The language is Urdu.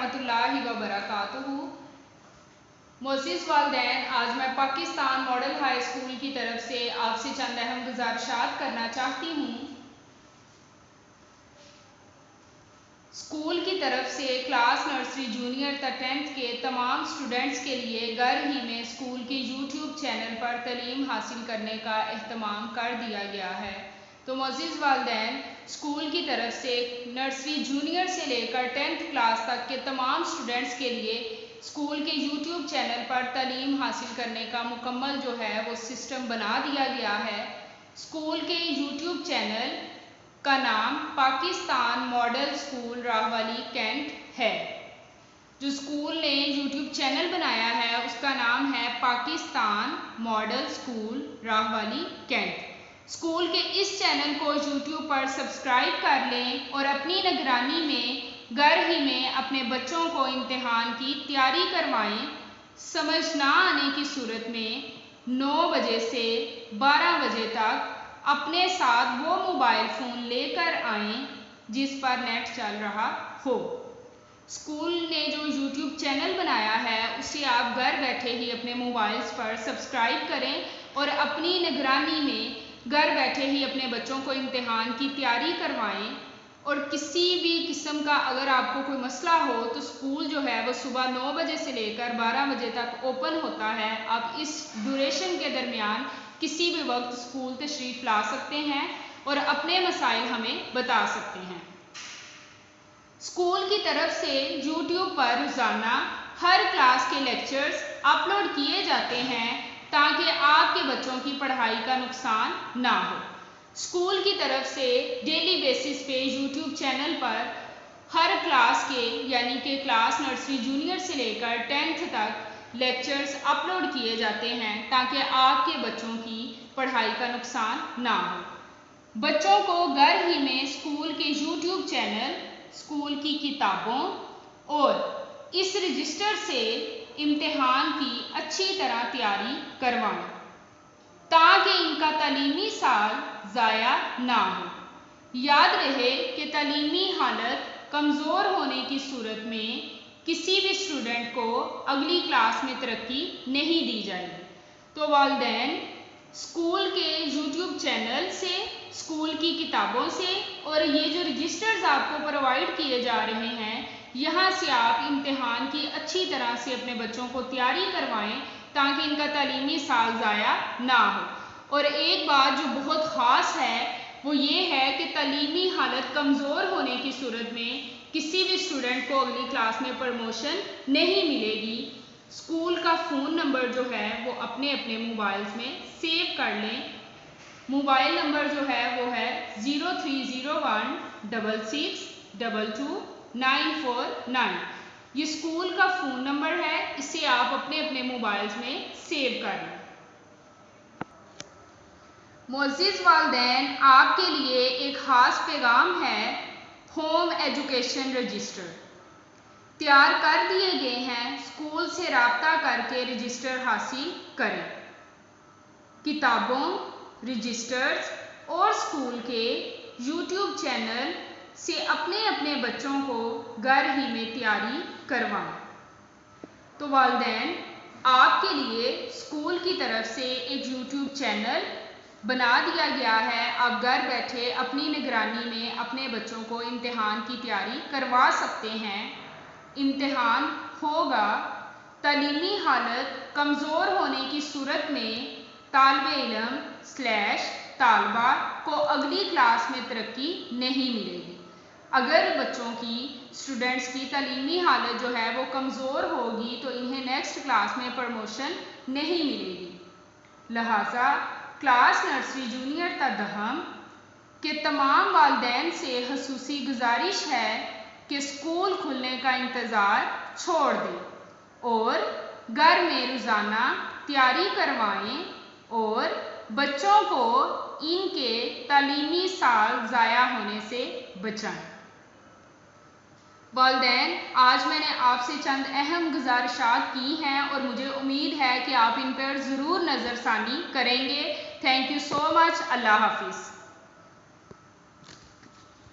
ورحمۃ اللہ وبرکاتہ۔ معزز والدین، آج میں پاکستان ماڈل ہائی اسکول کی طرف سے آپ سے چند اہم گزارشات کرنا چاہتی ہوں۔ اسکول کی طرف سے کلاس نرسری جونیئر تا 10th کے تمام اسٹوڈنٹس کے لیے گھر ہی میں اسکول کے یوٹیوب چینل پر تعلیم حاصل کرنے کا اہتمام کر دیا گیا ہے۔ تو معزز والدین، اسکول کی طرف سے نرسری جونیئر سے لے کر 10th کلاس تک کے تمام اسٹوڈنٹس کے لیے اسکول کے یوٹیوب چینل پر تعلیم حاصل کرنے کا مکمل جو ہے وہ سسٹم بنا دیا گیا ہے۔ اسکول کے یوٹیوب چینل کا نام Pakistan model school Rahwali Kent ہے۔ جو اسکول نے یوٹیوب چینل بنایا ہے اس کا نام ہے Pakistan model school Rahwali cantt. School کے اس چینل کو یوٹیوب پر سبسکرائب کر لیں اور اپنی نگرانی میں گھر ہی میں اپنے بچوں کو امتحان کی تیاری کروائیں۔ سمجھ نہ آنے کی صورت میں 9 بجے سے 12 بجے تک اپنے ساتھ وہ موبائل فون لے کر آئیں جس پر نیٹ چل رہا ہو۔ اسکول نے جو یوٹیوب چینل بنایا ہے اسے آپ گھر بیٹھے ہی اپنے موبائلز پر سبسکرائب کریں اور اپنی نگرانی میں گھر بیٹھے ہی اپنے بچوں کو امتحان کی تیاری کروائیں۔ اور کسی بھی قسم کا اگر آپ کو کوئی مسئلہ ہو تو اسکول جو ہے وہ صبح 9 بجے سے لے کر 12 بجے تک اوپن ہوتا ہے۔ آپ اس ڈیوریشن کے درمیان کسی بھی وقت اسکول تشریف لا سکتے ہیں اور اپنے مسائل ہمیں بتا سکتے ہیں۔ اسکول کی طرف سے یوٹیوب پر روزانہ ہر کلاس کے لیکچرز اپلوڈ کیے جاتے ہیں تاکہ آپ کے بچوں کی پڑھائی کا نقصان نہ ہو۔ اسکول کی طرف سے ڈیلی بیسس پہ یوٹیوب چینل پر ہر کلاس کے یعنی کہ کلاس نرسری جونیئر سے لے کر 10th تک لیکچرز اپلوڈ کیے جاتے ہیں تاکہ آپ کے بچوں کی پڑھائی کا نقصان نہ ہو۔ بچوں کو گھر ہی میں اسکول کے یوٹیوب چینل، اسکول کی کتابوں اور اس رجسٹر سے امتحان کی اچھی طرح تیاری کروائیں تاکہ ان کا تعلیمی سال ضائع نہ ہو۔ یاد رہے کہ تعلیمی حالت کمزور ہونے کی صورت میں کسی بھی اسٹوڈنٹ کو اگلی کلاس میں ترقی نہیں دی جائے گی۔ تو والدین، اسکول کے یوٹیوب چینل سے، اسکول کی کتابوں سے اور یہ جو رجسٹرز آپ کو پرووائڈ کیے جا رہے ہیں یہاں سے آپ امتحان کی اچھی طرح سے اپنے بچوں کو تیاری کروائیں تاکہ ان کا تعلیمی سال ضائع نہ ہو۔ اور ایک بات جو بہت خاص ہے وہ یہ ہے کہ تعلیمی حالت کمزور ہونے کی صورت میں کسی بھی اسٹوڈنٹ کو اگلی کلاس میں پروموشن نہیں ملے گی۔ اسکول کا فون نمبر جو ہے وہ اپنے اپنے موبائلز میں سیو کر لیں۔ موبائل نمبر جو ہے وہ ہے 0301 6622 949۔ یہ اسکول کا فون نمبر ہے، اسے آپ اپنے اپنے موبائلز میں سیو کر لیں۔ معزز والدین، آپ کے لیے ایک خاص پیغام ہے۔ ہوم ایجوکیشن رجسٹر تیار کر دیے گئے ہیں، اسکول سے رابطہ کر کے رجسٹر حاصل کریں۔ کتابوں، رجسٹرز اور اسکول کے یوٹیوب چینل سے اپنے اپنے بچوں کو گھر ہی میں تیاری کروائیں۔ تو والدین، آپ کے لیے اسکول کی طرف سے ایک یوٹیوب چینل بنا دیا گیا ہے۔ آپ گھر بیٹھے اپنی نگرانی میں اپنے بچوں کو امتحان کی تیاری کروا سکتے ہیں۔ امتحان ہوگا۔ تعلیمی حالت کمزور ہونے کی صورت میں طالب علم / طالبہ کو اگلی کلاس میں ترقی نہیں ملے گی۔ اگر بچوں کی، اسٹوڈنٹس کی تعلیمی حالت جو ہے وہ کمزور ہوگی تو انہیں نیکسٹ کلاس میں پروموشن نہیں ملے گی۔ لہٰذا کلاس نرسری جونیئر تا 10 کے تمام والدین سے خصوصی گزارش ہے کہ اسکول کھلنے کا انتظار چھوڑ دیں اور گھر میں روزانہ تیاری کروائیں اور بچوں کو ان کے تعلیمی سال ضائع ہونے سے بچائیں۔ والدین، آج میں نے آپ سے چند اہم گزارشات کی ہیں اور مجھے امید ہے کہ آپ ان پر ضرور نظر ثانی کریں گے۔ تھینک یو سو مچ۔ اللہ حافظ۔